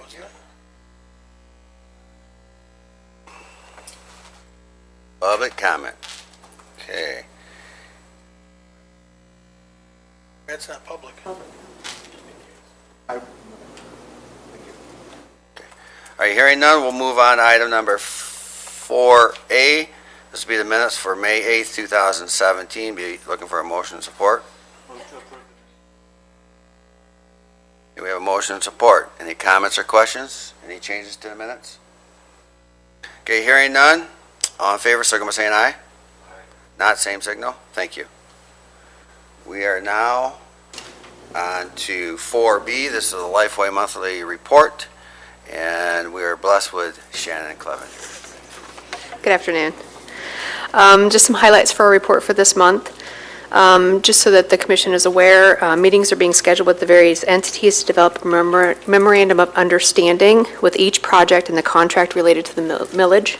wasn't it? Public comment. Okay. That's not public. Are you hearing none? We'll move on to item number 4A. This will be the minutes for May 8th, 2017. Be looking for a motion and support. Do we have a motion and support? Any comments or questions? Any changes to the minutes? Okay, hearing none. All in favor, signal by saying aye. Not same signal. Thank you. We are now on to 4B. This is the Lifeway Monthly Report, and we are blessed with Shannon Clevenger. Good afternoon. Just some highlights for our report for this month. Just so that the commission is aware, meetings are being scheduled with the various entities to develop a memorandum of understanding with each project and the contract related to the millage.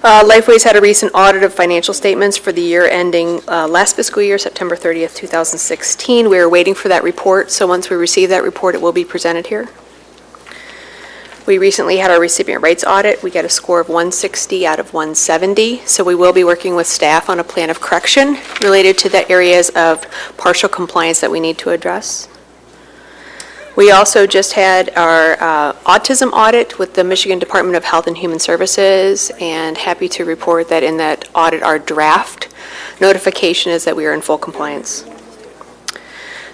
Lifeway's had a recent audit of financial statements for the year ending last fiscal year, September 30th, 2016. We are waiting for that report, so once we receive that report, it will be presented here. We recently had our recipient rights audit. We got a score of 160 out of 170, so we will be working with staff on a plan of correction related to the areas of partial compliance that we need to address. We also just had our autism audit with the Michigan Department of Health and Human Services, and happy to report that in that audit, our draft notification is that we are in full compliance.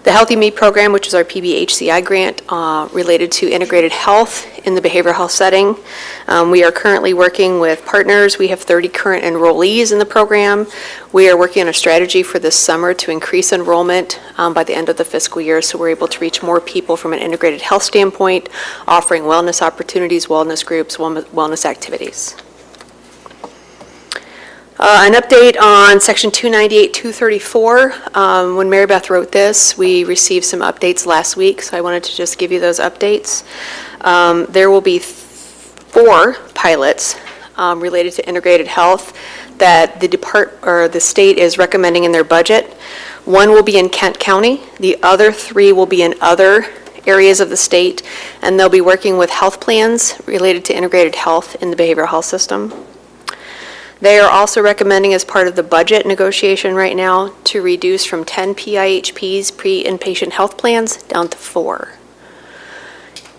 The Healthy Me program, which is our PBHCI grant related to integrated health in the behavioral health setting. We are currently working with partners. We have 30 current enrollees in the program. We are working on a strategy for this summer to increase enrollment by the end of the fiscal year, so we're able to reach more people from an integrated health standpoint, offering wellness opportunities, wellness groups, wellness activities. An update on Section 298-234. When Mary Beth wrote this, we received some updates last week, so I wanted to just give you those updates. There will be 4 pilots related to integrated health that the state is recommending in their budget. 1 will be in Kent County. The other 3 will be in other areas of the state, and they'll be working with health plans related to integrated health in the behavioral health system. They are also recommending, as part of the budget negotiation right now, to reduce from 10 PIHPs, pre-inpatient health plans, down to 4.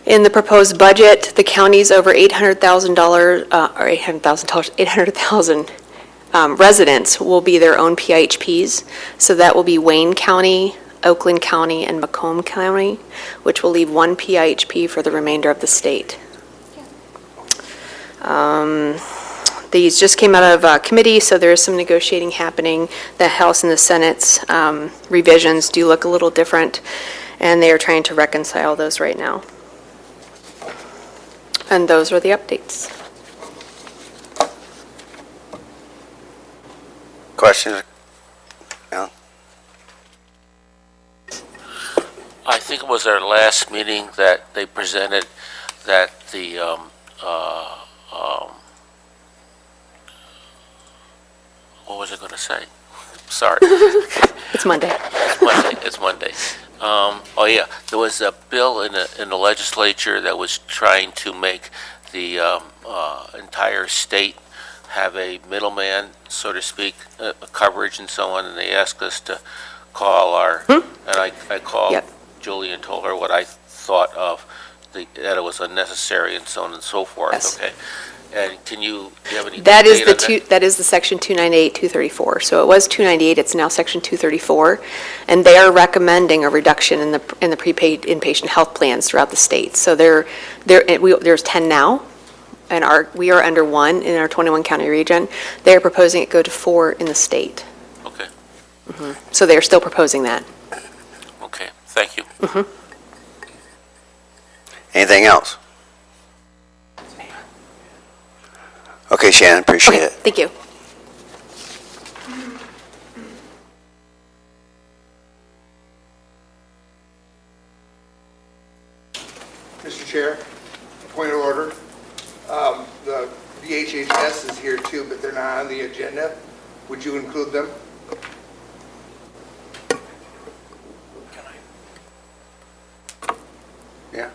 In the proposed budget, the counties over $800,000 residents will be their own PIHPs. So that will be Wayne County, Oakland County, and Macomb County, which will leave 1 PIHP for the remainder of the state. These just came out of committee, so there is some negotiating happening. The House and the Senate's revisions do look a little different, and they are trying to reconcile those right now. And those are the updates. Questions? Alan? I think it was our last meeting that they presented that the what was I going to say? Sorry. It's Monday. It's Monday. Oh yeah, there was a bill in the legislature that was trying to make the entire state have a middleman, so to speak, coverage and so on, and they asked us to call our, and I called Julie and told her what I thought of that it was unnecessary and so on and so forth. Yes. Okay. And do you have any? That is the Section 298-234. So it was 298. It's now Section 234, and they are recommending a reduction in the prepaid inpatient health plans throughout the state. So there's 10 now, and we are under 1 in our 21 county region. They are proposing it go to 4 in the state. Okay. So they are still proposing that. Okay. Thank you. Anything else? Okay, Shannon, appreciate it. Thank you. Mr. Chair, point of order. The VHHS is here too, but they're not on the agenda. Would you include them? Yeah.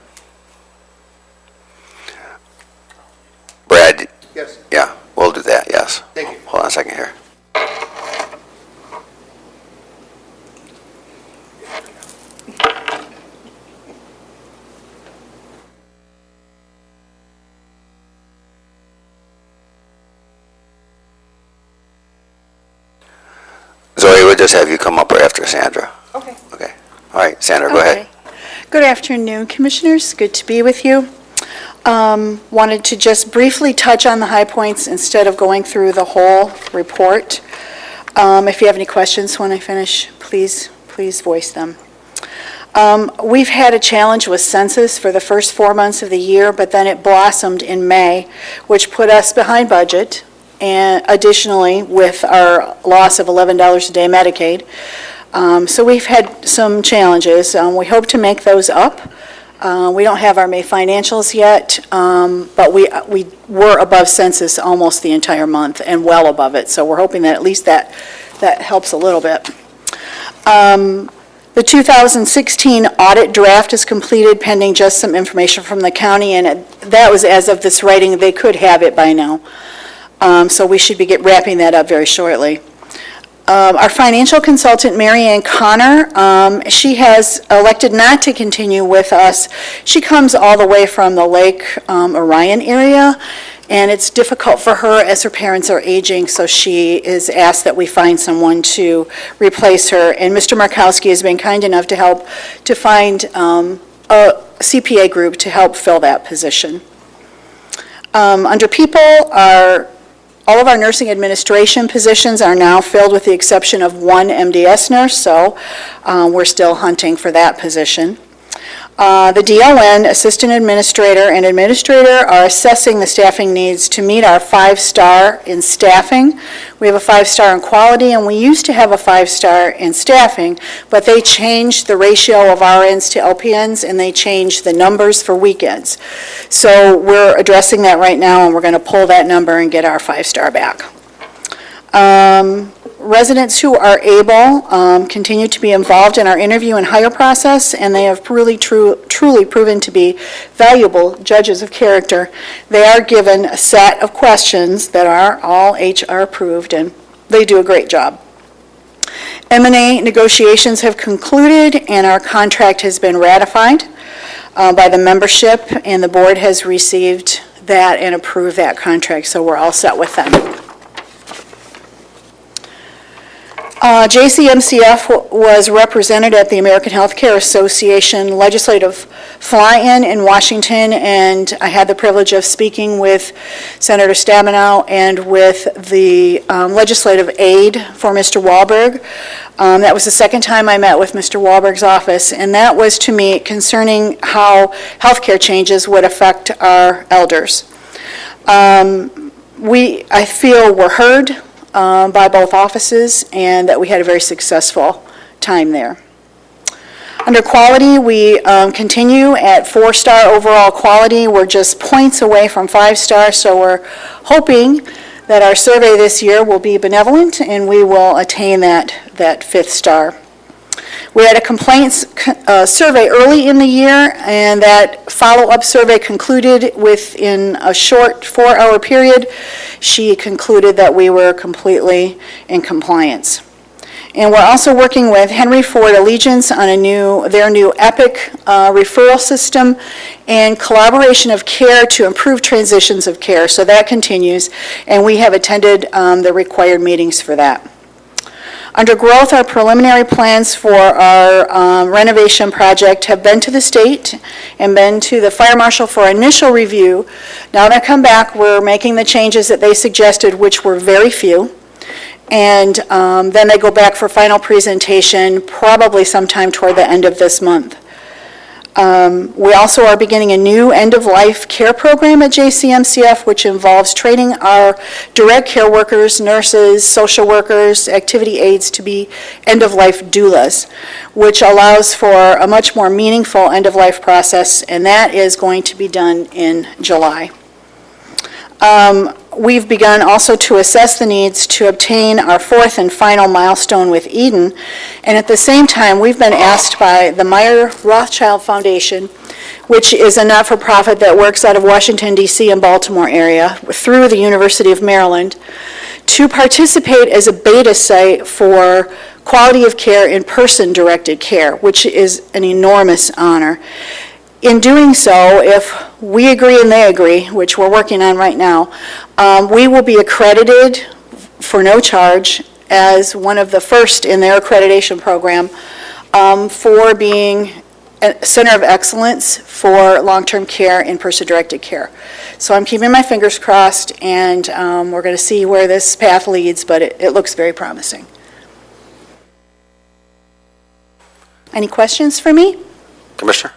would just have you come up after Sandra. Okay. Okay. All right, Sandra, go ahead. Okay. Good afternoon, Commissioners. Good to be with you. Wanted to just briefly touch on the high points instead of going through the whole report. If you have any questions when I finish, please voice them. We've had a challenge with census for the first 4 months of the year, but then it blossomed in May, which put us behind budget, and additionally with our loss of $11 a day Medicaid. So we've had some challenges. We hope to make those up. We don't have our May financials yet, but we were above census almost the entire month and well above it, so we're hoping that at least that helps a little bit. The 2016 audit draft is completed pending just some information from the county, and that was as of this writing, they could have it by now. So we should be wrapping that up very shortly. Our financial consultant, Mary Ann Connor, she has elected not to continue with us. She comes all the way from the Lake Orion area, and it's difficult for her as her parents are aging, so she is asked that we find someone to replace her. And Mr. Markowski has been kind enough to help to find a CPA group to help fill that position. Under people, all of our nursing administration positions are now filled with the exception of one MDS nurse, so we're still hunting for that position. The DON, Assistant Administrator, and Administrator are assessing the staffing needs to meet our 5-star in staffing. We have a 5-star in quality, and we used to have a 5-star in staffing, but they changed the ratio of RNs to LPNs, and they changed the numbers for weekends. So we're addressing that right now, and we're going to pull that number and get our 5-star back. Residents who are able continue to be involved in our interview and hire process, and they have really truly proven to be valuable judges of character. They are given a set of questions that are all HR approved, and they do a great job. M&A negotiations have concluded, and our contract has been ratified by the membership, and the board has received that and approved that contract, so we're all set with them. JCMCF was represented at the American Healthcare Association Legislative Fly-In in Washington, and I had the privilege of speaking with Senator Stabenow and with the legislative aide for Mr. Wahlberg. That was the second time I met with Mr. Wahlberg's office, and that was to me concerning how healthcare changes would affect our elders. I feel we're heard by both offices, and that we had a very successful time there. Under quality, we continue at 4-star overall quality. We're just points away from 5-star, so we're hoping that our survey this year will be benevolent and we will attain that 5th star. We had a complaints survey early in the year, and that follow-up survey concluded within a short 4-hour period. She concluded that we were completely in compliance. And we're also working with Henry Ford Allegiance on their new EPIC referral system and collaboration of care to improve transitions of care. So that continues, and we have attended the required meetings for that. Under growth, our preliminary plans for our renovation project have been to the state and been to the fire marshal for initial review. Now they come back, we're making the changes that they suggested, which were very few. And then they go back for final presentation, probably sometime toward the end of this month. We also are beginning a new end-of-life care program at JCMCF, which involves training our direct care workers, nurses, social workers, activity aides to be end-of-life doulas, which allows for a much more meaningful end-of-life process, and that is going to be done in July. We've begun also to assess the needs to obtain our 4th and final milestone with Eden, and at the same time, we've been asked by the Meyer Rothschild Foundation, which is a not-for-profit that works out of Washington, D.C. and Baltimore area through the University of Maryland, to participate as a beta site for quality of care in-person directed care, which is an enormous honor. In doing so, if we agree and they agree, which we're working on right now, we will be accredited for no charge as one of the first in their accreditation program for being a center of excellence for long-term care and person-directed care. So I'm keeping my fingers crossed, and we're going to see where this path leads, but it looks very promising. Any questions for me? Commissioner?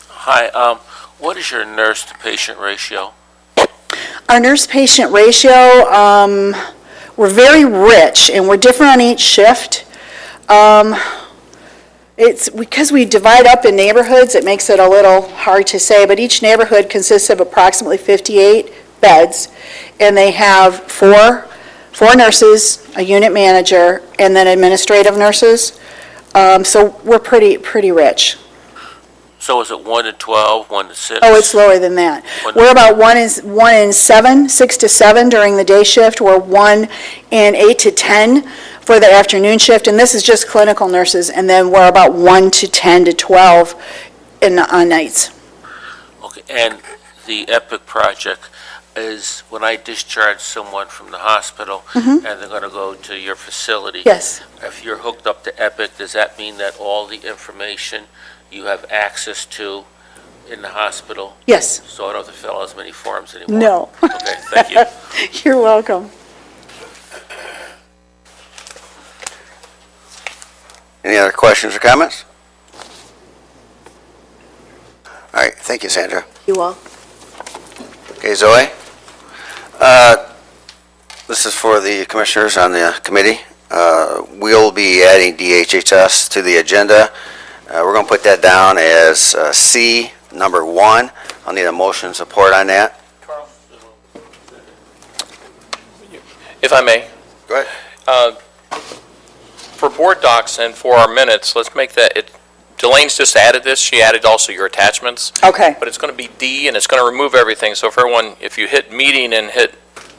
Hi, what is your nurse-to-patient ratio? Our nurse-patient ratio, we're very rich, and we're different on each shift. It's because we divide up in neighborhoods, it makes it a little hard to say, but each neighborhood consists of approximately 58 beds, and they have four nurses, a unit manager, and then administrative nurses. So we're pretty rich. So is it 1 to 12, 1 to 6? Oh, it's lower than that. We're about 1 in 7, 6 to 7 during the day shift. We're 1 in 8 to 10 for the afternoon shift, and this is just clinical nurses. And then we're about 1 to 10 to 12 on nights. Okay, and the EPIC project is when I discharge someone from the hospital and they're going to go to your facility. Yes. If you're hooked up to EPIC, does that mean that all the information you have access to in the hospital? Yes. So I don't have to fill out as many forms anymore? No. Okay, thank you. You're welcome. Any other questions or comments? All right, thank you, Sandra. You all. Okay, Zoe? This is for the commissioners on the committee. We'll be adding DHHS to the agenda. We're going to put that down as C, number 1. I'll need a motion support on that. If I may, Go ahead. for board docs and for our minutes, let's make that, Jelane's just added this, she added also your attachments, Okay. but it's going to be D, and it's going to remove everything, so if everyone, if you hit meeting and hit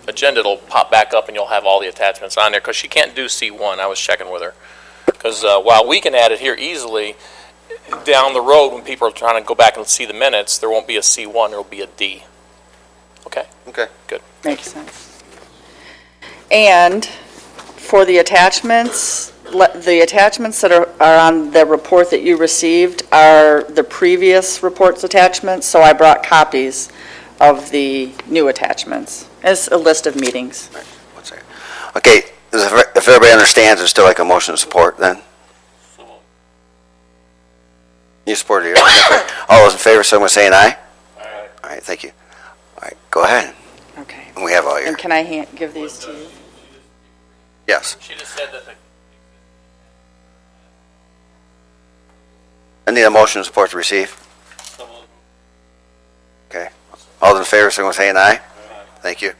agenda, it'll pop back up and you'll have all the attachments on there, because she can't do C1, I was checking with her. Because while we can add it here easily, down the road, when people are trying to go back and see the minutes, there won't be a C1, there will be a D. Okay? Okay. Good. Makes sense. And for the attachments that are on the report that you received are the previous report's attachments, so I brought copies of the new attachments as a list of meetings. One second. Okay, if everybody understands, there's still like a motion of support then? You supported it. All those in favor, someone saying aye? Aye. All right, thank you. All right, go ahead. Okay. And we have all your, And can I give these to you? yes. She just said that the I need a motion of support to receive. Okay. All those in favor, someone saying aye? Thank you.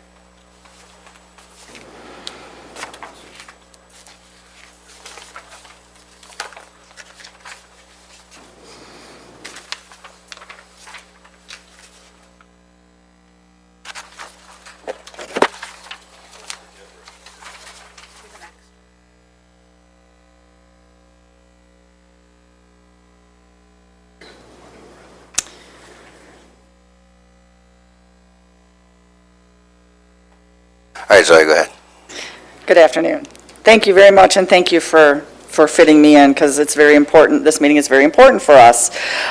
All right, Zoe, go ahead. Good afternoon. Thank you very much, and thank you for fitting me in, because it's very important, this meeting is very important for us.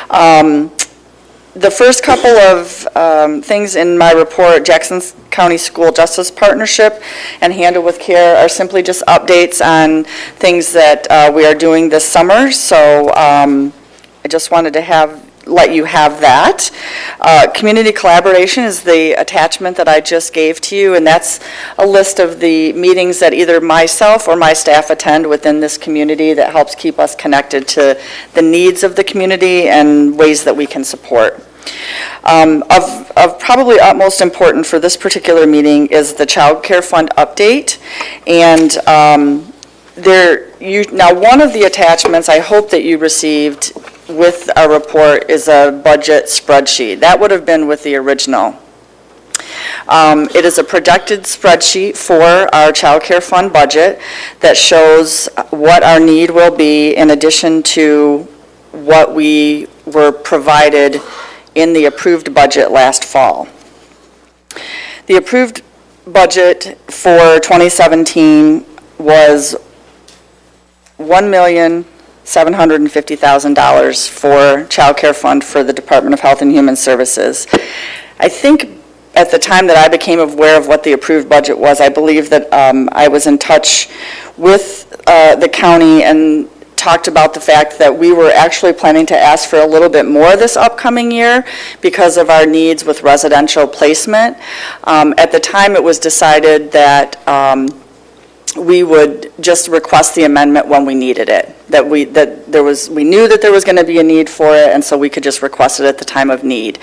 The first couple of things in my report, Jackson County School Justice Partnership and Handle with Care, are simply just updates on things that we are doing this summer, so I just wanted to let you have that. Community collaboration is the attachment that I just gave to you, and that's a list of the meetings that either myself or my staff attend within this community that helps keep us connected to the needs of the community and ways that we can support. Of probably utmost important for this particular meeting is the Child Care Fund update, and now one of the attachments I hope that you received with our report is a budget spreadsheet. That would have been with the original. It is a projected spreadsheet for our Child Care Fund budget that shows what our need will be in addition to what we were provided in the approved budget last fall. The approved budget for 2017 was $1,750,000 for child care fund for the Department of Health and Human Services. I think at the time that I became aware of what the approved budget was, I believe that I was in touch with the county and talked about the fact that we were actually planning to ask for a little bit more this upcoming year because of our needs with residential placement. At the time, it was decided that we would just request the amendment when we needed it, we knew that there was going to be a need for it, and so we could just request it at the time of need.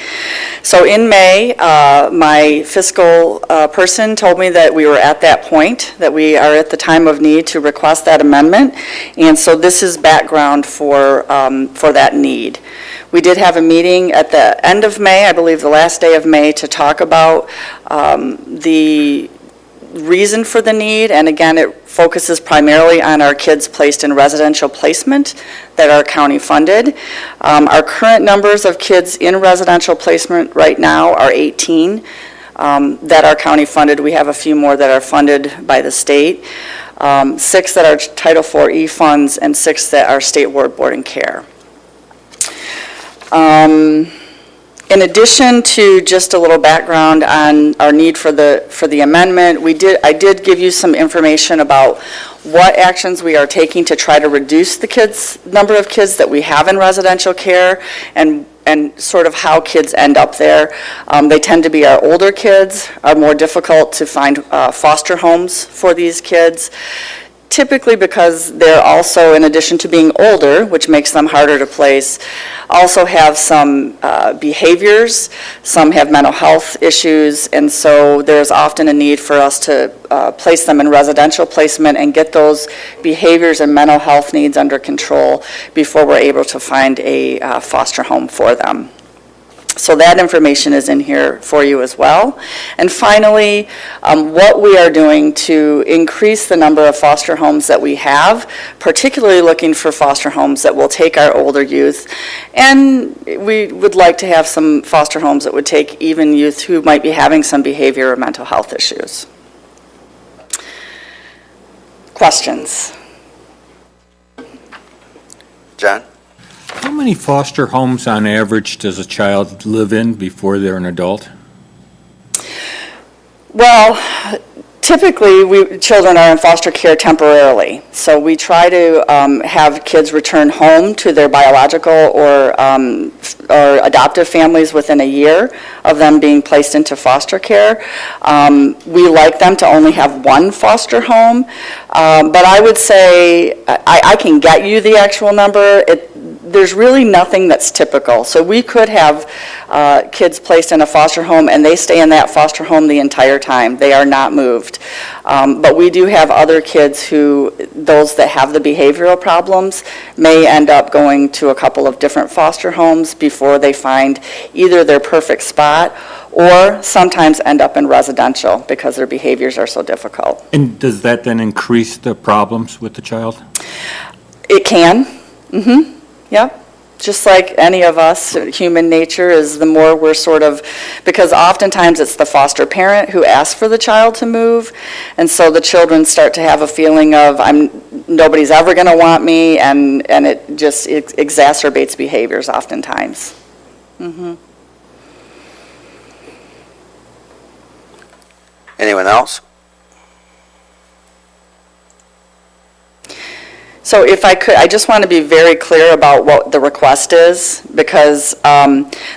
So in May, my fiscal person told me that we were at that point, that we are at the time of need to request that amendment, and so this is background for that need. We did have a meeting at the end of May, I believe the last day of May, to talk about the reason for the need, and again, it focuses primarily on our kids placed in residential placement that are county funded. Our current numbers of kids in residential placement right now are 18 that are county funded. We have a few more that are funded by the state, 6 that are Title IV-E funds, and 6 that are state board and care. In addition to just a little background on our need for the amendment, I did give you some information about what actions we are taking to try to reduce the number of kids that we have in residential care and sort of how kids end up there. They tend to be our older kids, are more difficult to find foster homes for these kids. Typically because they're also, in addition to being older, which makes them harder to place, also have some behaviors, some have mental health issues, and so there's often a need for us to place them in residential placement and get those behaviors and mental health needs under control before we're able to find a foster home for them. So that information is in here for you as well. And finally, what we are doing to increase the number of foster homes that we have, particularly looking for foster homes that will take our older youth. And we would like to have some foster homes that would take even youth who might be having some behavior or mental health issues. Questions? John? How many foster homes on average does a child live in before they're an adult? Well, typically, children are in foster care temporarily. So we try to have kids return home to their biological or adoptive families within a year of them being placed into foster care. We like them to only have one foster home. But I would say, I can get you the actual number. There's really nothing that's typical. So we could have kids placed in a foster home and they stay in that foster home the entire time. They are not moved. But we do have other kids those that have the behavioral problems may end up going to a couple of different foster homes before they find either their perfect spot or sometimes end up in residential because their behaviors are so difficult. And does that then increase the problems with the child? It can. Mm-hmm. Yep. Just like any of us, human nature is the more we're because oftentimes it's the foster parent who asks for the child to move, and so the children start to have a feeling of nobody's ever going to want me, and it just exacerbates behaviors oftentimes. Mm-hmm. Anyone else? So if I could, I just want to be very clear about what the request is, because,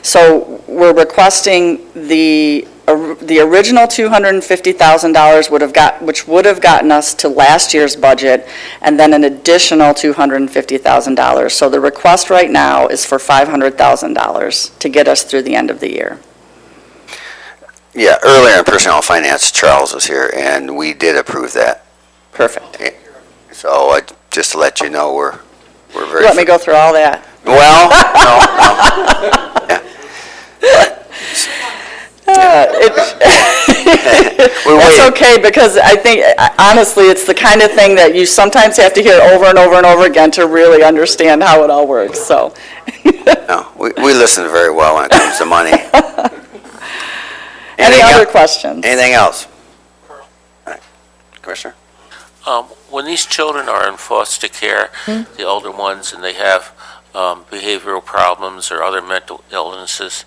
so we're requesting the original $250,000 which would have gotten us to last year's budget, and then an additional $250,000. So the request right now is for $500,000 to get us through the end of the year. Yeah, earlier in Personnel Finance, Charles was here, and we did approve that. Perfect. So just to let you know, we're very... You want me to go through all that? Well, no. Yeah. It's okay, because I think, honestly, it's the kind of thing that you sometimes have to hear over and over and over again to really understand how it all works, so. No, we listen very well when it comes to money. Any other questions? Anything else? Commissioner? When these children are in foster care, the older ones, and they have behavioral problems or other mental illnesses,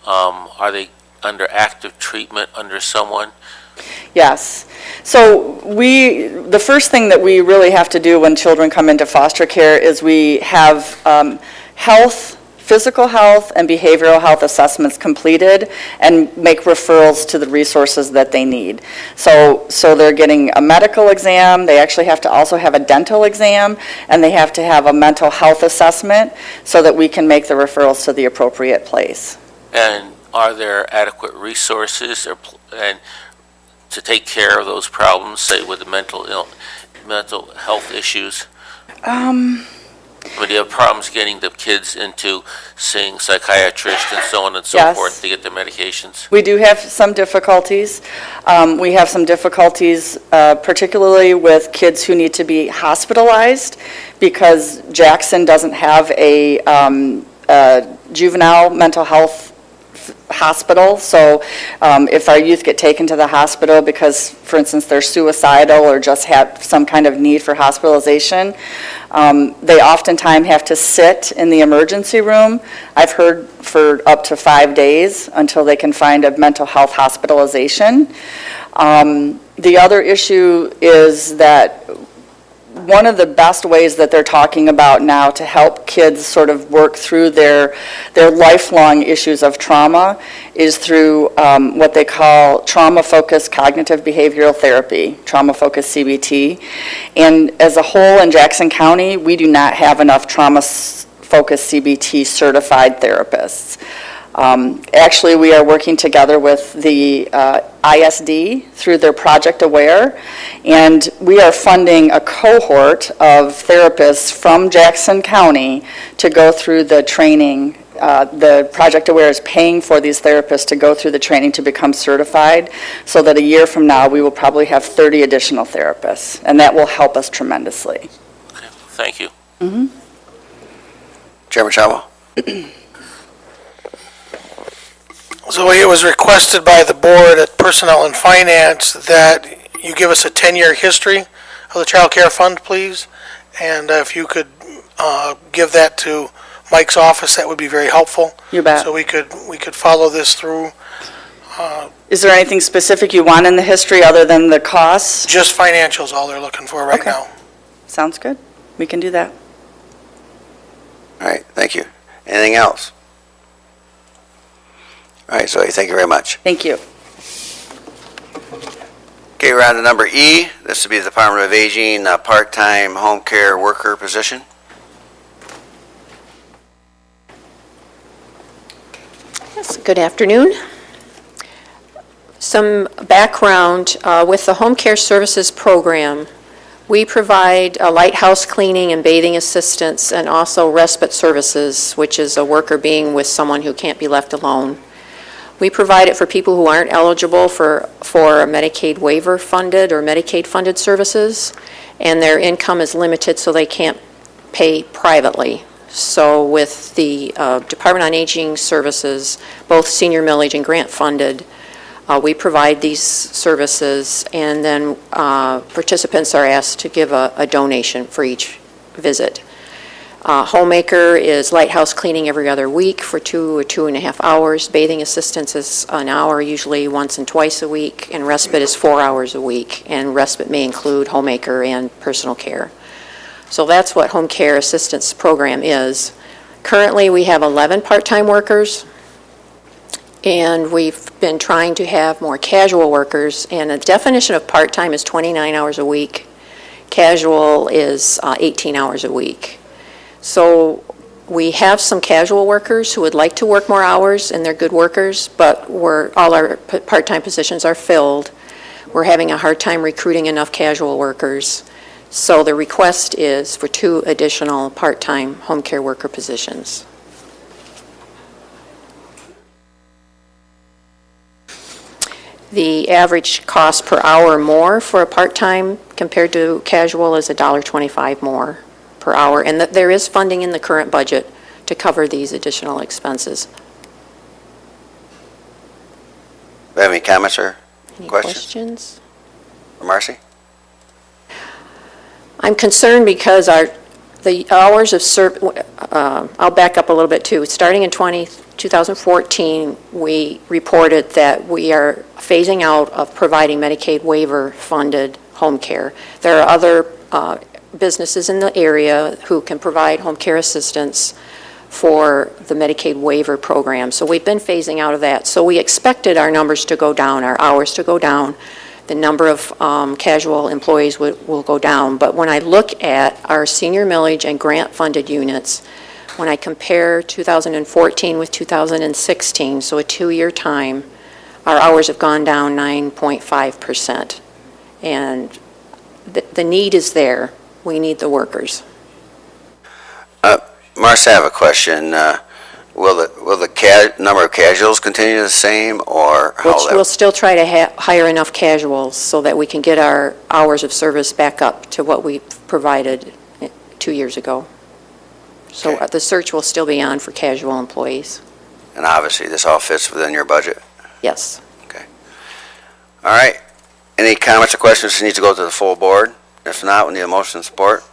are they under active treatment under someone? Yes. So the first thing that we really have to do when children come into foster care is we have physical health and behavioral health assessments completed and make referrals to the resources that they need. So they're getting a medical exam, they actually have to also have a dental exam, and they have to have a mental health assessment so that we can make the referrals to the appropriate place. And are there adequate resources and to take care of those problems, say with the mental health issues? Do you have problems getting the kids into seeing psychiatrists and so on and so Yes. forth to get their medications? We do have some difficulties. We have some difficulties particularly with kids who need to be hospitalized because Jackson doesn't have a juvenile mental health hospital. So if our youth get taken to the hospital because, for instance, they're suicidal or just have some kind of need for hospitalization, they oftentimes have to sit in the emergency room. I've heard for up to 5 days until they can find a mental health hospitalization. The other issue is that one of the best ways that they're talking about now to help kids sort of work through their lifelong issues of trauma is through what they call trauma-focused cognitive behavioral therapy, trauma-focused CBT. And as a whole in Jackson County, we do not have enough trauma-focused CBT certified therapists. Actually, we are working together with the ISD through their Project Aware, and we are funding a cohort of therapists from Jackson County to go through the training. The Project Aware is paying for these therapists to go through the training to become certified, so that a year from now, we will probably have 30 additional therapists, and that will help us tremendously. Okay, thank you. Chairman Chavo? So it was requested by the board at Personnel and Finance that you give us a 10-year history of the Child Care Fund, please. And if you could give that to Mike's office, that would be very helpful. You bet. So we could follow this through. Is there anything specific you want in the history other than the costs? Just financials, all they're looking for right Okay. now. Sounds good. We can do that. All right, thank you. Anything else? All right, Zoe, thank you very much. Thank you. Okay, we're on to number E. This would be the Department of Aging, part-time home care worker position. Yes, good afternoon. Some background with the Home Care Services Program. We provide lighthouse cleaning and bathing assistance and also respite services, which is a worker being with someone who can't be left alone. We provide it for people who aren't eligible for Medicaid waiver funded or Medicaid funded services, and their income is limited so they can't pay privately. So with the Department on Aging services, both senior millage and grant funded, we provide these services, and then participants are asked to give a donation for each visit. Homemaker is lighthouse cleaning every other week for 2 or 2.5 hours. Bathing assistance is an hour, usually once and twice a week, and respite is 4 hours a week. And respite may include homemaker and personal care. So that's what Home Care Assistance Program is. Currently, we have 11 part-time workers, and we've been trying to have more casual workers. And the definition of part-time is 29 hours a week. Casual is 18 hours a week. So we have some casual workers who would like to work more hours, and they're good workers, but all our part-time positions are filled. We're having a hard time recruiting enough casual workers. So the request is for 2 additional part-time home care worker positions. The average cost per hour more for a part-time compared to casual is $1.25 more per hour, and that there is funding in the current budget to cover these additional expenses. Do you have any comments or Any questions? questions? For Marcy? I'm concerned because the hours of I'll back up a little bit too. Starting in 2014, we reported that we are phasing out of providing Medicaid waiver-funded home care. There are other businesses in the area who can provide home care assistance for the Medicaid waiver program. So we've been phasing out of that. So we expected our numbers to go down, our hours to go down. The number of casual employees will go down. But when I look at our senior millage and grant-funded units, when I compare 2014 with 2016, so a 2-year time, our hours have gone down 9.5%. And the need is there. We need the workers. Marcia, I have a question. Will the number of casuals continue the same, or how Which we'll still try to hire enough casuals so that we can get our hours of service back up to what we provided 2 years ago. So Okay. the search will still be on for casual employees. And obviously, this all fits within your budget. Yes. All right. Any comments or questions that need to go to the full board? If not, we need a motion and support.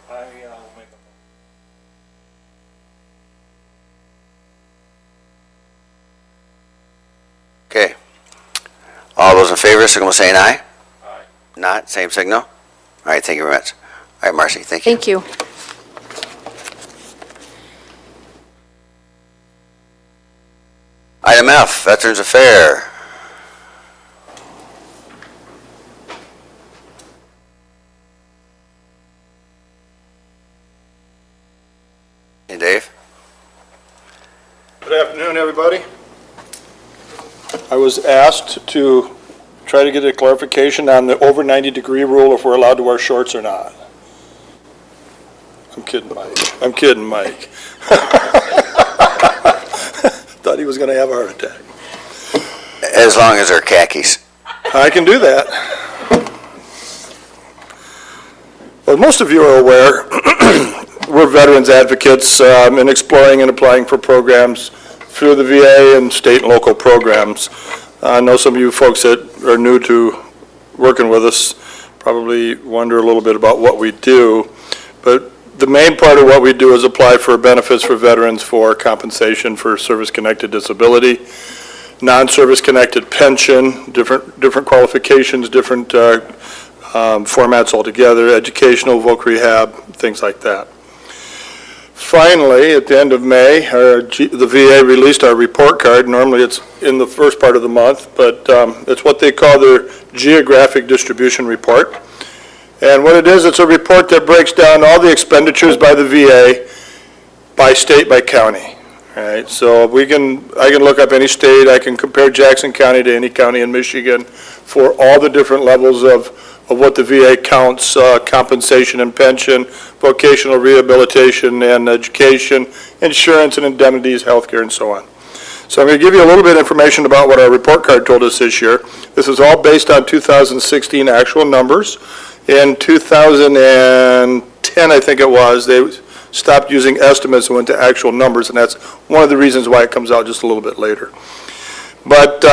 Okay. All those in favor, signal by saying aye. Aye. Not, same signal. All right, thank you very much. All right, Marcy, thank you. Thank you. Item F, Veterans Affair. Hey, Dave. Good afternoon, everybody. I was asked to try to get a clarification on the over 90-degree rule, if we're allowed to wear shorts or not. I'm kidding, Mike. Thought he was going to have a heart attack. As long as they're khakis. I can do that. Well, most of you are aware, we're veterans advocates in exploring and applying for programs through the VA and state and local programs. I know some of you folks that are new to working with us probably wonder a little bit about what we do, but the main part of what we do is apply for benefits for veterans for compensation for service-connected disability, non-service-connected pension, different qualifications, different formats altogether, educational, voc rehab, things like that. Finally, at the end of May, the VA released our report card. Normally it's in the first part of the month, but it's what they call their geographic distribution report. And what it is, it's a report that breaks down all the expenditures by the VA, by state, by county. All right, so I can look up any state, I can compare Jackson County to any county in Michigan for all the different levels of what the VA counts, compensation and pension, vocational rehabilitation and education, insurance and indemnities, healthcare, and so on. So I'm going to give you a little bit of information about what our report card told us this year. This is all based on 2016 actual numbers. In 2010, I think it was, they stopped using estimates and went to actual numbers, and that's one of the reasons why it comes out just a little bit later. But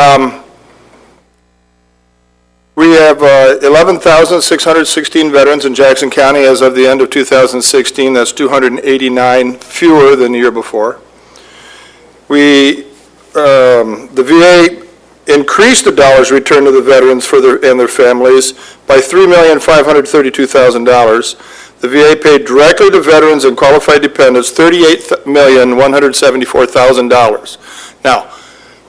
we have 11,616 veterans in Jackson County as of the end of 2016. That's 289 fewer than the year before. The VA increased the dollars returned to the veterans and their families by $3,532,000. The VA paid directly to veterans and qualified dependents $38,174,000. Now,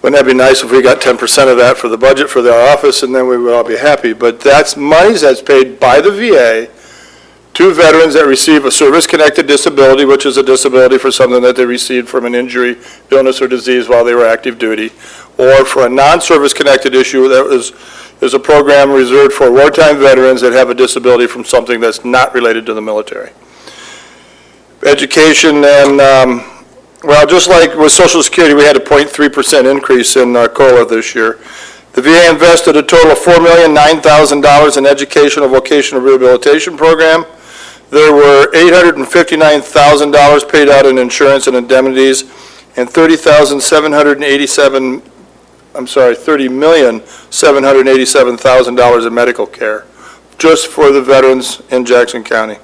wouldn't that be nice if we got 10% of that for the budget for their office, and then we would all be happy? But that's money that's paid by the VA to veterans that receive a service-connected disability, which is a disability for something that they received from an injury, illness, or disease while they were active duty, or for a non-service-connected issue that is a program reserved for wartime veterans that have a disability from something that's not related to the military. Education and well, just like with Social Security, we had a 0.3% increase in COLA this year. The VA invested a total of $4,009,000 in educational vocational rehabilitation program. There were $859,000 paid out in insurance and indemnities, and $30,787,000 in medical care, just for the veterans in Jackson County.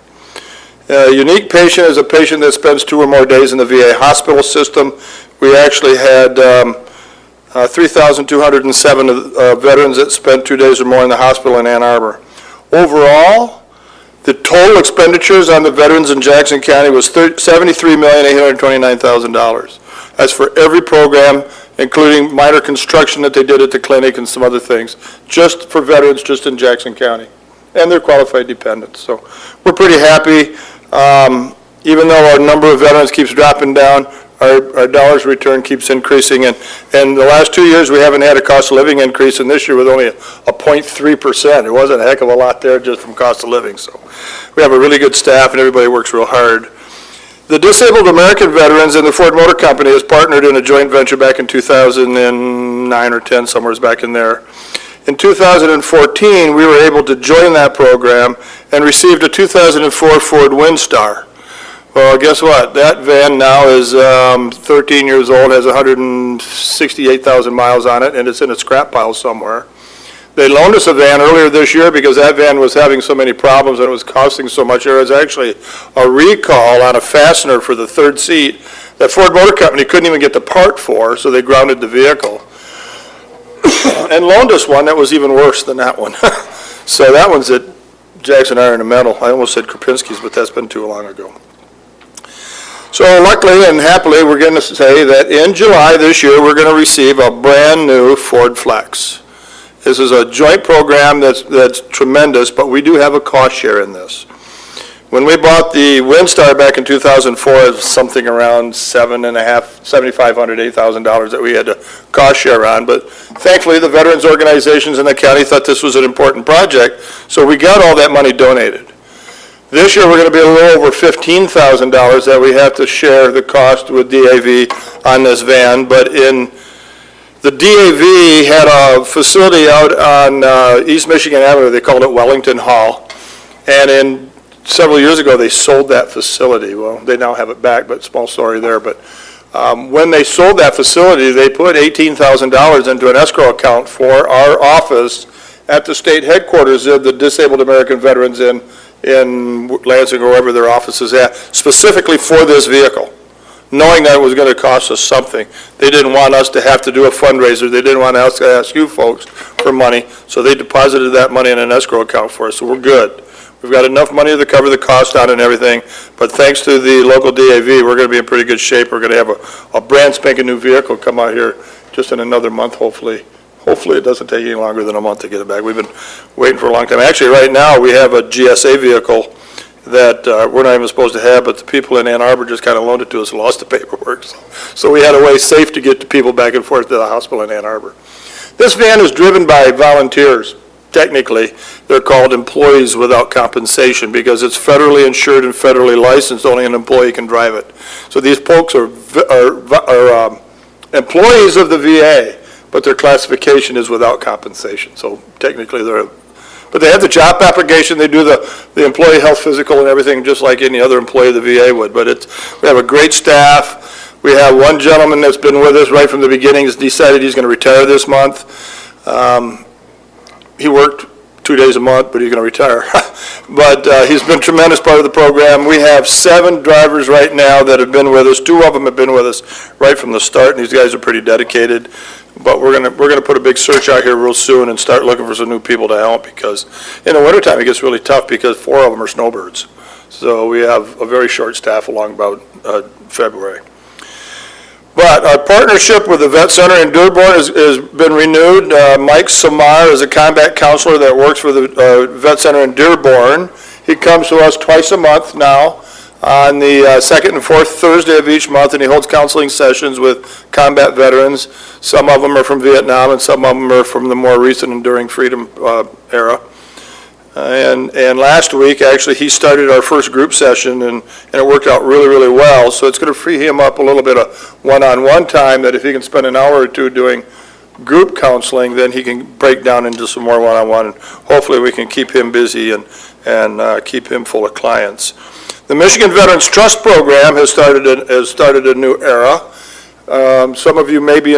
A unique patient is a patient that spends 2 or more days in the VA hospital system. We actually had 3,207 veterans that spent 2 days or more in the hospital in Ann Arbor. Overall, the total expenditures on the veterans in Jackson County was $73,829,000. That's for every program, including minor construction that they did at the clinic and some other things, just for veterans just in Jackson County, and their qualified dependents. So we're pretty happy. Even though our number of veterans keeps dropping down, our dollars return keeps increasing. And the last 2 years, we haven't had a cost of living increase, and this year with only a 0.3%. It wasn't a heck of a lot there just from cost of living. So we have a really good staff, and everybody works real hard. The Disabled American Veterans and the Ford Motor Company has partnered in a joint venture back in 2009 or 10, somewhere back in there. In 2014, we were able to join that program and received a 2004 Ford Windstar. Well, guess what? That van now is 13 years old, has 168,000 miles on it, and it's in a scrap pile somewhere. They loaned us a van earlier this year because that van was having so many problems and it was costing so much. There was actually a recall on a fastener for the third seat that Ford Motor Company couldn't even get the part for, so they grounded the vehicle. And loaned us one that was even worse than that one. So that one's at Jackson Iron and Metal. I almost said Krupinski's, but that's been too long ago. So luckily and happily, we're going to say that in July this year, we're going to receive a brand new Ford Flex. This is a joint program that's tremendous, but we do have a cost share in this. When we bought the Windstar back in 2004, it was something around $7,500, $8,000 that we had to cost share on. But thankfully, the veterans organizations in the county thought this was an important project, so we got all that money donated. This year, we're going to be a little over $15,000 that we have to share the cost with DAV on this van. But the DAV had a facility out on East Michigan Avenue. They called it Wellington Hall. And several years ago, they sold that facility. Well, they now have it back, but small story there. But when they sold that facility, they put $18,000 into an escrow account for our office at the state headquarters of the Disabled American Veterans in Lansing or wherever their office is at, specifically for this vehicle, knowing that it was going to cost us something. They didn't want us to have to do a fundraiser. They didn't want us to ask you folks for money, so they deposited that money in an escrow account for us, so we're good. We've got enough money to cover the cost on and everything, but thanks to the local DAV, we're going to be in pretty good shape. We're going to have a brand spanking new vehicle come out here just in another month, hopefully. Hopefully it doesn't take any longer than a month to get it back. We've been waiting for a long time. Actually, right now, we have a GSA vehicle that we're not even supposed to have, but the people in Ann Arbor just kind of loaned it to us and lost the paperwork. So we had a way safe to get the people back and forth to the hospital in Ann Arbor. This van is driven by volunteers. Technically, they're called employees without compensation because it's federally insured and federally licensed. Only an employee can drive it. So these folks are employees of the VA, but their classification is without compensation. So technically, but they have the job application. They do the employee health physical and everything just like any other employee of the VA would. But we have a great staff. We have one gentleman that's been with us right from the beginning. Has decided he's going to retire this month. He worked 2 days a month, but he's going to retire. But he's been a tremendous part of the program. We have 7 drivers right now that have been with us. 2 of them have been with us right from the start, and these guys are pretty dedicated. But we're gonna put a big search out here real soon and start looking for some new people to help, because in the wintertime it gets really tough because 4 of them are snowbirds. So we have a very short staff along about February. But our partnership with the Vet Center in Dearborn has been renewed. Mike Samar is a combat counselor that works for the Vet Center in Dearborn. He comes to us twice a month now on the second and fourth Thursday of each month, and he holds counseling sessions with combat veterans. Some of them are from Vietnam, and some of them are from the more recent Enduring Freedom era. And last week, actually, he started our first group session, and it worked out really, really well. So it's going to free him up a little bit of one-on-one time, that if he can spend an hour or two doing group counseling, then he can break down into some more one-on-one, and hopefully we can keep him busy and keep him full of clients. The Michigan Veterans Trust Program has started a new era. Some of you may be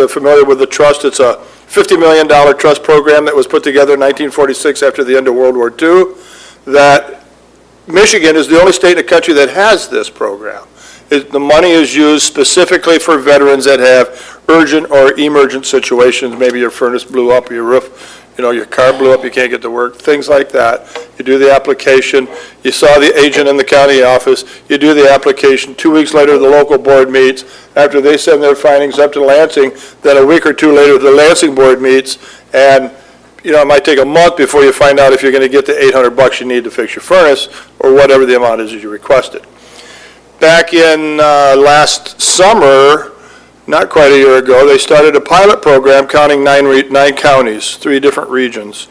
familiar with the trust. It's a $50 million trust program that was put together in 1946 after the end of World War II that Michigan is the only state in the country that has this program. The money is used specifically for veterans that have urgent or emergent situations. Maybe your furnace blew up, or your roof, your car blew up, you can't get to work, things like that. You do the application. You saw the agent in the county office. You do the application. 2 weeks later, the local board meets. After they send their findings up to Lansing, then a week or two later, the Lansing board meets, and it might take a month before you find out if you're going to get the $800 you need to fix your furnace, or whatever the amount is that you requested. Back in last summer, not quite a year ago, they started a pilot program counting nine counties, 3 different regions.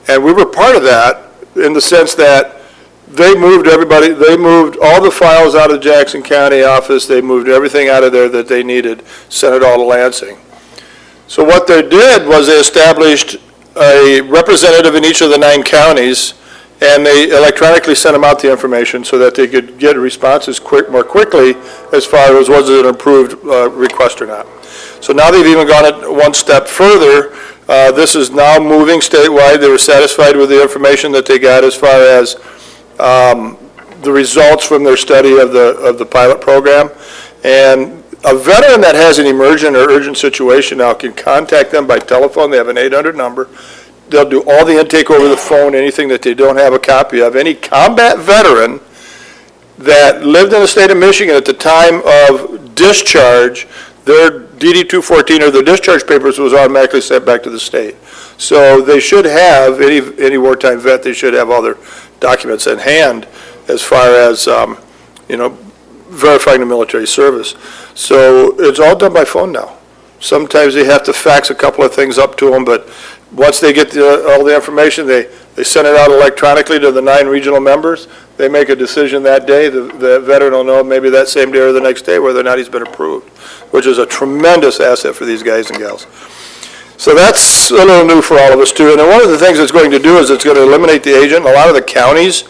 And we were part of that in the sense that they moved all the files out of the Jackson County office, they moved everything out of there that they needed, sent it all to Lansing. So what they did was they established a representative in each of the 9 counties, and they electronically sent them out the information so that they could get responses more quickly as far as was it an approved request or not. So now they've even gone it one step further. This is now moving statewide. They were satisfied with the information that they got as far as the results from their study of the pilot program. And a veteran that has an emergent or urgent situation now can contact them by telephone. They have an 800 number. They'll do all the intake over the phone, anything that they don't have a copy of. Any combat veteran that lived in the state of Michigan at the time of discharge, their DD-214 or their discharge papers was automatically sent back to the state. So they should have, any wartime vet, they should have all their documents in hand as far as, verifying the military service. So it's all done by phone now. Sometimes they have to fax a couple of things up to them, but once they get all the information, they send it out electronically to the 9 regional members. They make a decision that day. The veteran will know maybe that same day or the next day whether or not he's been approved, which is a tremendous asset for these guys and gals. So that's a little new for all of us too. And then one of the things it's going to do is it's going to eliminate the agent. A lot of the counties,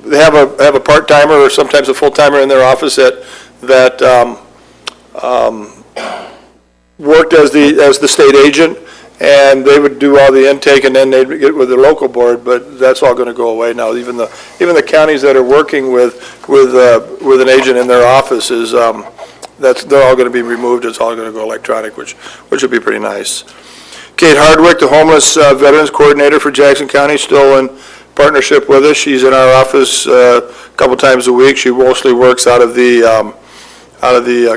they have a part-timer or sometimes a full-timer in their office that worked as the state agent, and they would do all the intake, and then they'd get with the local board, but that's all going to go away now. Even the counties that are working with an agent in their offices, they're all going to be removed. It's all going to go electronic, which would be pretty nice. Kate Hardwick, the homeless veterans coordinator for Jackson County, still in partnership with us. She's in our office a couple times a week. She mostly works out of the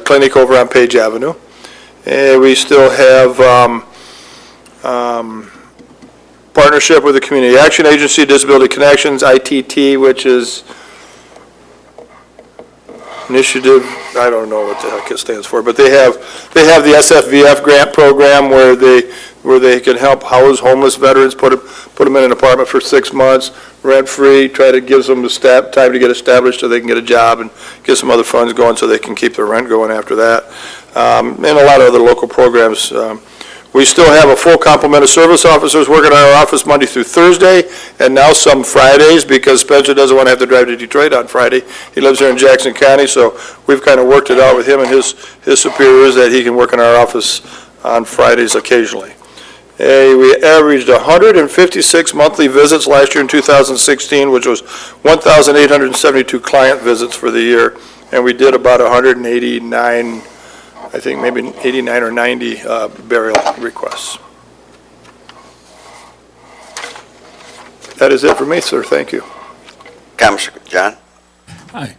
clinic over on Page Avenue. And we still have partnership with the Community Action Agency, Disability Connections, ITT, which is Initiative, I don't know what the heck it stands for, but they have the SFVF grant program where they can help house homeless veterans, put them in an apartment for 6 months, rent-free, try to give them the time to get established so they can get a job and get some other funds going so they can keep their rent going after that. And a lot of other local programs. We still have a full complement of service officers working in our office Monday through Thursday, and now some Fridays, because Spencer doesn't want to have to drive to Detroit on Friday. He lives here in Jackson County, so we've kind of worked it out with him and his superiors that he can work in our office on Fridays occasionally. We averaged 156 monthly visits last year in 2016, which was 1,872 client visits for the year, and we did about 189, I think maybe 89 or 90 burial requests. That is it for me, sir. Thank you. Commissioner John? Hi.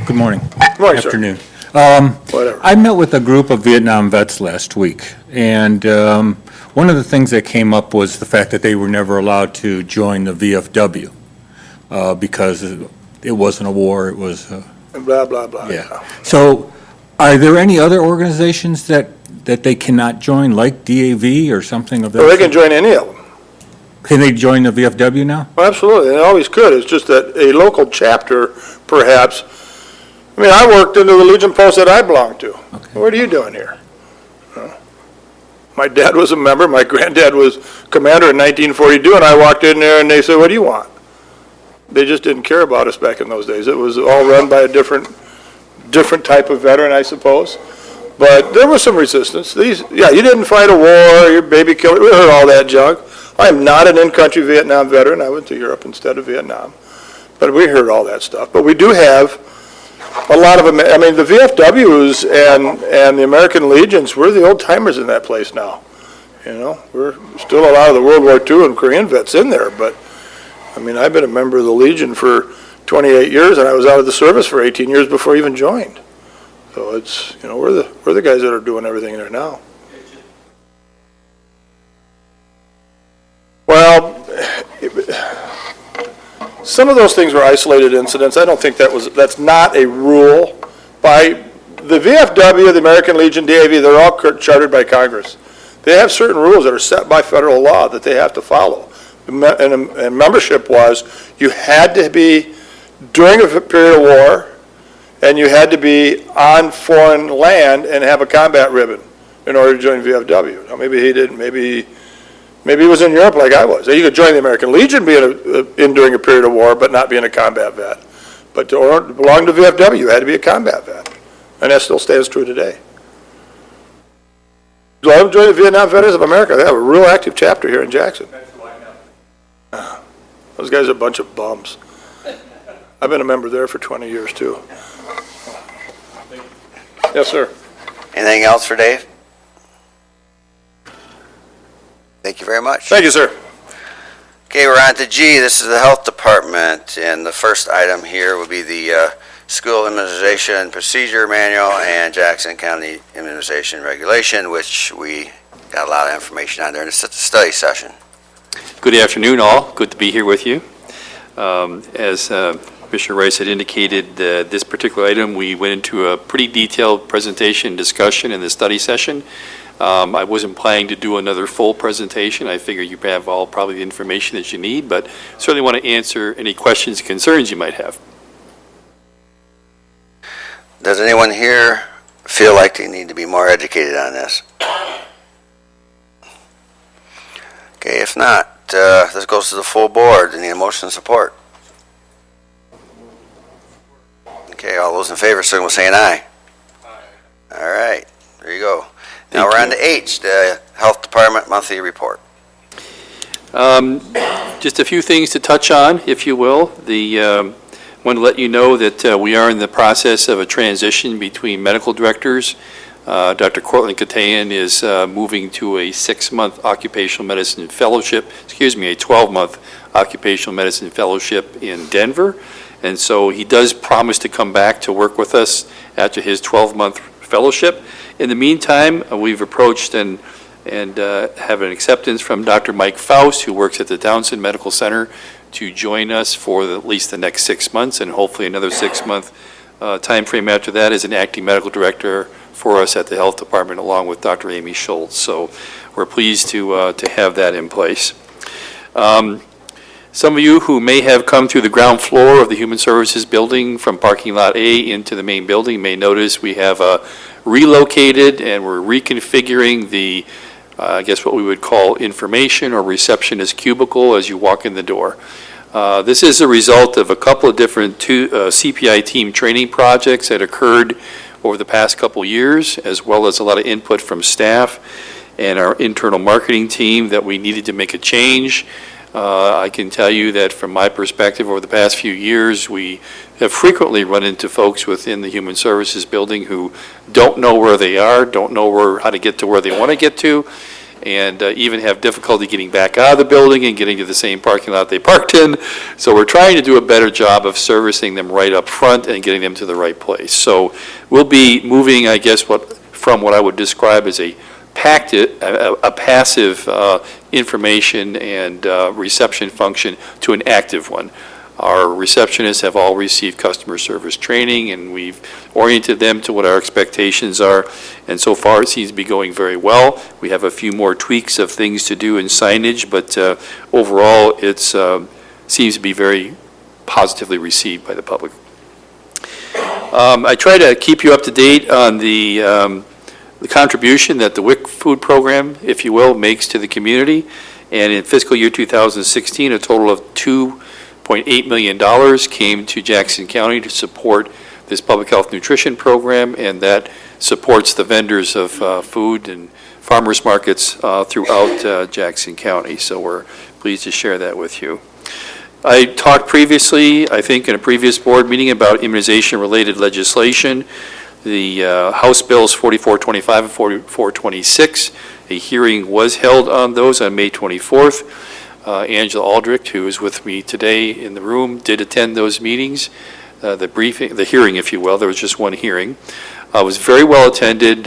Good morning. Good morning, sir. Afternoon. Whatever. I met with a group of Vietnam vets last week, and one of the things that came up was the fact that they were never allowed to join the VFW because it wasn't a war, it was... Blah, blah, blah. Yeah. So are there any other organizations that they cannot join, like DAV or something of that? Well, they can sort? join any of them. Can they join the VFW now? Well, absolutely, they always could. It's just that a local chapter, perhaps. I mean, I worked into the Legion Post that I belonged to. Okay. What are you doing here? My dad was a member, my granddad was commander in 1942, and I walked in there and they said, "What do you want?" They just didn't care about us back in those days. It was all run by a different type of veteran, I suppose. But there was some resistance. You didn't fight a war, your baby killed, we heard all that junk. I am not an in-country Vietnam veteran. I went to Europe instead of Vietnam. But we heard all that stuff. But we do have a lot of, I mean, the VFWs and the American Legions, we're the old timers in that place now. You know, we're still a lot of the World War II and Korean vets in there, but, I mean, I've been a member of the Legion for 28 years, and I was out of the service for 18 years before I even joined. So it's, you know, we're the guys that are doing everything there now. Well, some of those things were isolated incidents. I don't think that's not a rule by the VFW, the American Legion, DAV, they're all chartered by Congress. They have certain rules that are set by federal law that they have to follow. And membership was, you had to be during a period of war, and you had to be on foreign land and have a combat ribbon in order to join VFW. Now, maybe he didn't, maybe he was in Europe like I was. You could join the American Legion being in during a period of war, but not being a combat vet. But to belong to VFW, you had to be a combat vet. And that still stands true today. So I'm joining the Vietnam Veterans of America. They have a real active chapter here in Jackson. Those guys are a bunch of bums. I've been a member there for 20 years, too. Yes, sir. Anything else for Dave? Thank you very much. Thank you, sir. Okay, we're on to G. This is the Health Department, and the first item here would be the School Immunization Procedure Manual and Jackson County Immunization Regulation, which we got a lot of information on during the study session. Good afternoon, all. Good to be here with you. As Commissioner Rice had indicated, this particular item, we went into a pretty detailed presentation discussion in the study session. I wasn't planning to do another full presentation. I figure you have all probably the information that you need, but certainly want to answer any questions and concerns you might have. Does anyone here feel like they need to be more educated on this? Okay, if not, this goes to the full board. Any motion and support? Okay, all those in favor, signal by saying aye. Aye. All right, there you go. Now we're on to H, the Health Department Monthly Report. Just a few things to touch on, if you will. Want to let you know that we are in the process of a transition between medical directors. Dr. Cortland Katayan is moving to a 6-month occupational medicine fellowship, a 12-month occupational medicine fellowship in Denver. And so he does promise to come back to work with us after his 12-month fellowship. In the meantime, we've approached and have an acceptance from Dr. Mike Faust, who works at the Townsend Medical Center, to join us for at least the next 6 months, and hopefully another 6-month time frame after that as an acting medical director for us at the Health Department, along with Dr. Amy Schultz. So we're pleased to have that in place. Some of you who may have come through the ground floor of the Human Services Building from parking lot A into the main building may notice we have relocated and we're reconfiguring the I guess what we would call information or receptionist cubicle as you walk in the door. This is a result of a couple of different CPI team training projects that occurred over the past couple years, as well as a lot of input from staff and our internal marketing team that we needed to make a change. I can tell you that from my perspective over the past few years, we have frequently run into folks within the Human Services Building who don't know where they are, don't know how to get to where they want to get to, and even have difficulty getting back out of the building and getting to the same parking lot they parked in. So we're trying to do a better job of servicing them right up front and getting them to the right place. So we'll be moving, I guess, from what I would describe as a passive information and reception function to an active one. Our receptionists have all received customer service training, and we've oriented them to what our expectations are, and so far it seems to be going very well. We have a few more tweaks of things to do in signage, but overall it seems to be very positively received by the public. I try to keep you up to date on the contribution that the WIC food program, if you will, makes to the community. And in fiscal year 2016, a total of $2.8 million came to Jackson County to support this public health nutrition program, and that supports the vendors of food and farmers markets throughout Jackson County. So we're pleased to share that with you. I talked previously, I think in a previous board meeting, about immunization-related legislation. The House Bills 4425 and 4426, a hearing was held on those on May 24th. Angela Aldrich, who is with me today in the room, did attend those meetings, the hearing, if you will. There was just one hearing. It was very well attended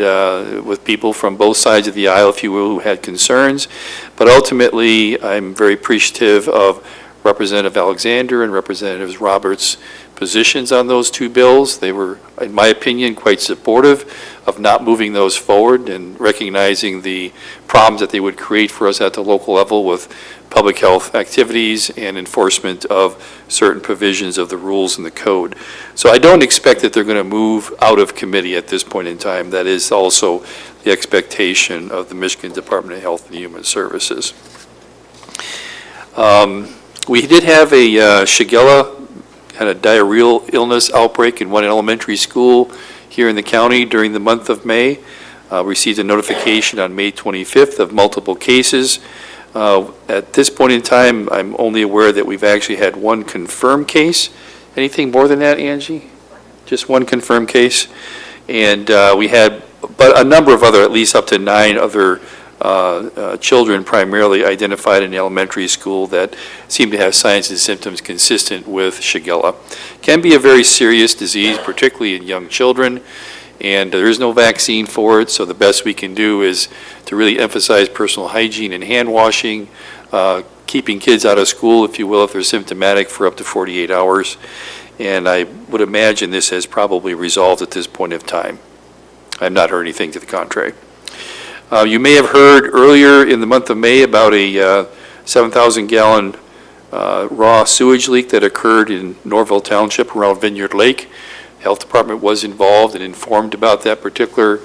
with people from both sides of the aisle, if you will, who had concerns. But ultimately, I'm very appreciative of Representative Alexander and Representative Roberts' positions on those two bills. They were, in my opinion, quite supportive of not moving those forward and recognizing the problems that they would create for us at the local level with public health activities and enforcement of certain provisions of the rules in the code. So I don't expect that they're going to move out of committee at this point in time. That is also the expectation of the Michigan Department of Health and Human Services. We did have a Shigella had a diarrheal illness outbreak in one elementary school here in the county during the month of May. Received a notification on May 25th of multiple cases. At this point in time, I'm only aware that we've actually had one confirmed case. Anything more than that, Angie? Just one confirmed case? And we had but a number of other, at least up to 9 other children primarily identified in the elementary school that seem to have signs and symptoms consistent with Shigella. Can be a very serious disease, particularly in young children, and there is no vaccine for it, so the best we can do is to really emphasize personal hygiene and hand washing, keeping kids out of school, if you will, if they're symptomatic for up to 48 hours. And I would imagine this has probably resolved at this point of time. I have not heard anything to the contrary. You may have heard earlier in the month of May about a 7,000-gallon raw sewage leak that occurred in Norville Township around Vineyard Lake. Health Department was involved and informed about that particular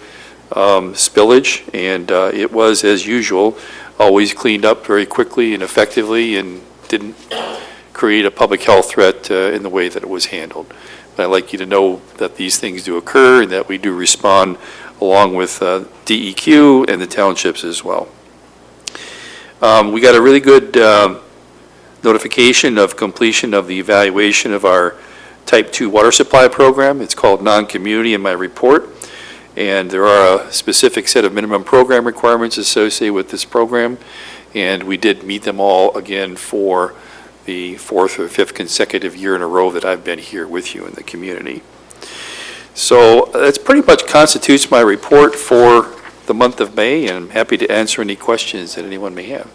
spillage, and it was, as usual, always cleaned up very quickly and effectively and didn't create a public health threat in the way that it was handled. But I'd like you to know that these things do occur and that we do respond along with DEQ and the townships as well. We got a really good notification of completion of the evaluation of our Type 2 water supply program. It's called Non-Community in my report. And there are a specific set of minimum program requirements associated with this program. And we did meet them all again for the 4th or 5th consecutive year in a row that I've been here with you in the community. So that's pretty much constitutes my report for the month of May, and I'm happy to answer any questions that anyone may have.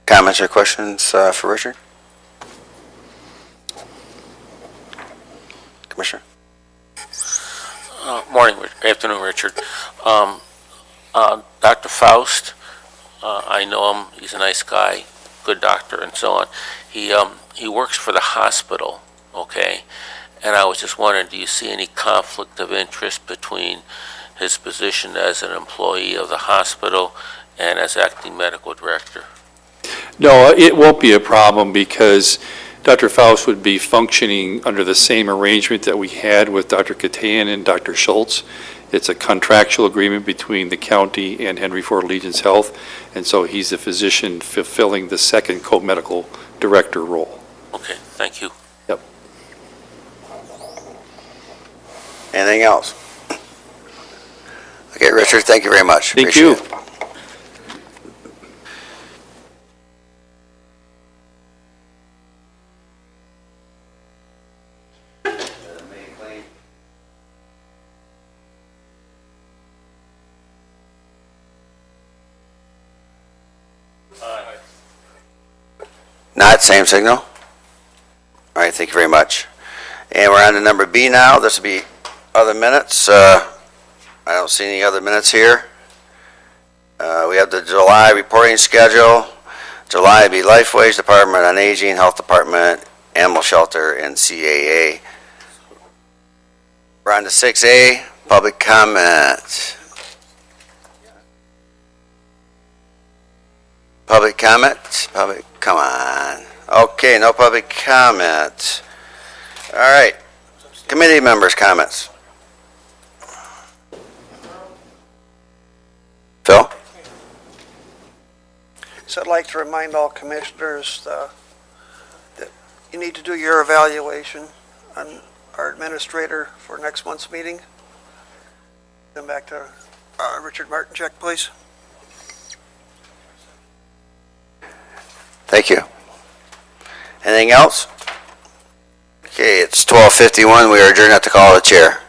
Comments or questions for Richard? Commissioner? Afternoon, Richard. Dr. Faust, I know him, he's a nice guy, good doctor and so on. He works for the hospital, okay? And I was just wondering, do you see any conflict of interest between his position as an employee of the hospital and as acting medical director? No, it won't be a problem because Dr. Faust would be functioning under the same arrangement that we had with Dr. Katayan and Dr. Schultz. It's a contractual agreement between the county and Henry Ford Legion's Health, and so he's a physician fulfilling the second co-medical director role. Okay, thank you. Yep. Anything else? Okay, Richard, thank you very much. Thank Appreciate you. it. Not, same signal. All right, thank you very much. And we're on to number B now. This will be other minutes. I don't see any other minutes here. We have the July reporting schedule. July would be Life Wage Department on Aging, Health Department, Animal Shelter, and CAA. We're on to 6A, public comment. Public comment? Public, come on. Okay, no public comment. All right. Committee members' comments. Phil? I'd like to remind all commissioners that you need to do your evaluation on our administrator for next month's meeting. Then back to Richard Martincheck, please. Thank you. Anything else? Okay, it's 12:51. We are adjourned at the call of the chair.